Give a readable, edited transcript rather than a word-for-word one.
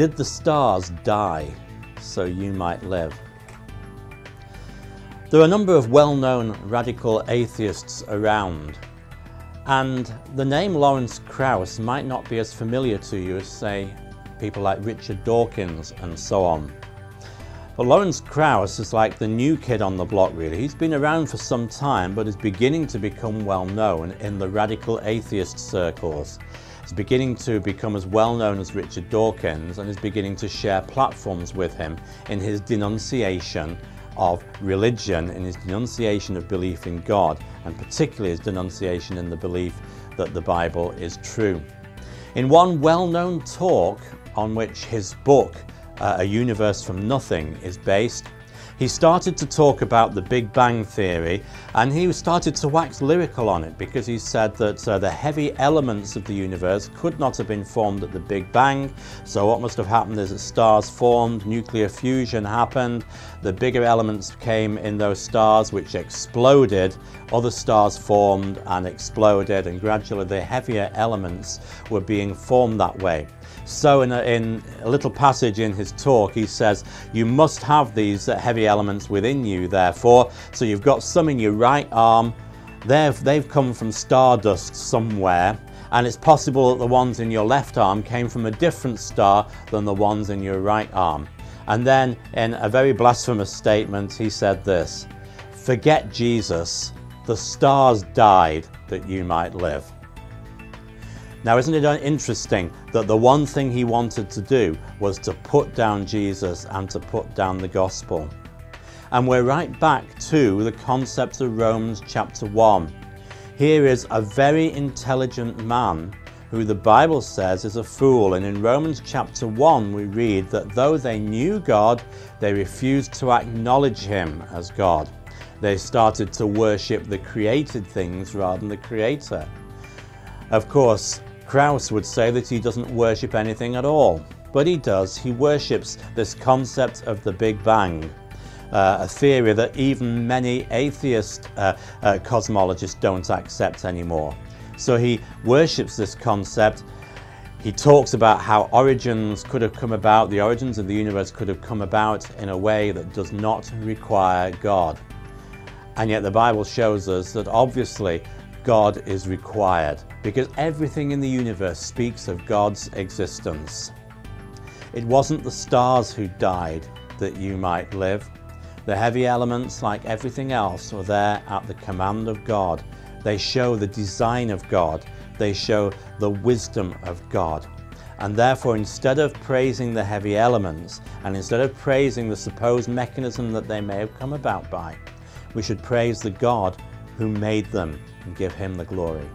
Did the stars die so you might live? There are a number of well-known radical atheists around, and the name Lawrence Krauss might not be as familiar to you as, say, people like Richard Dawkins and so on. But Lawrence Krauss is like the new kid on the block, really. He's been around for some time, but is beginning to become well known in the radical atheist circles. He's beginning to become as well known as Richard Dawkins, and is beginning to share platforms with him in his denunciation of religion, in his denunciation of belief in God, and particularly his denunciation in the belief that the Bible is true. In one well-known talk on which his book, A Universe from Nothing, is based, he started to talk about the Big Bang Theory, and he started to wax lyrical on it, because he said that the heavy elements of the universe could not have been formed at the Big Bang. So what must have happened is that stars formed, nuclear fusion happened, the bigger elements came in those stars which exploded, other stars formed and exploded, and gradually the heavier elements were being formed that way. So in a little passage in his talk, he says, you must have these heavy elements within you, therefore. So you've got some in your right arm. They've come from stardust somewhere, and it's possible that the ones in your left arm came from a different star than the ones in your right arm. And then in a very blasphemous statement, he said this: forget Jesus, the stars died that you might live. Now, isn't it interesting that the one thing he wanted to do was to put down Jesus and to put down the gospel? And we're right back to the concept of Romans chapter 1. Here is a very intelligent man who the Bible says is a fool. And in Romans chapter 1 we read that though they knew God, they refused to acknowledge him as God. They started to worship the created things rather than the Creator. Of course, Krauss would say that he doesn't worship anything at all, but he does. He worships this concept of the Big Bang, a theory that even many atheist cosmologists don't accept anymore. So he worships this concept. He talks about how origins could have come about, the origins of the universe could have come about in a way that does not require God. And yet the Bible shows us that obviously God is required, because everything in the universe speaks of God's existence. It wasn't the stars who died that you might live. The heavy elements, like everything else, are there at the command of God. They show the design of God. They show the wisdom of God. And therefore, instead of praising the heavy elements, and instead of praising the supposed mechanism that they may have come about by, we should praise the God who made them and give him the glory.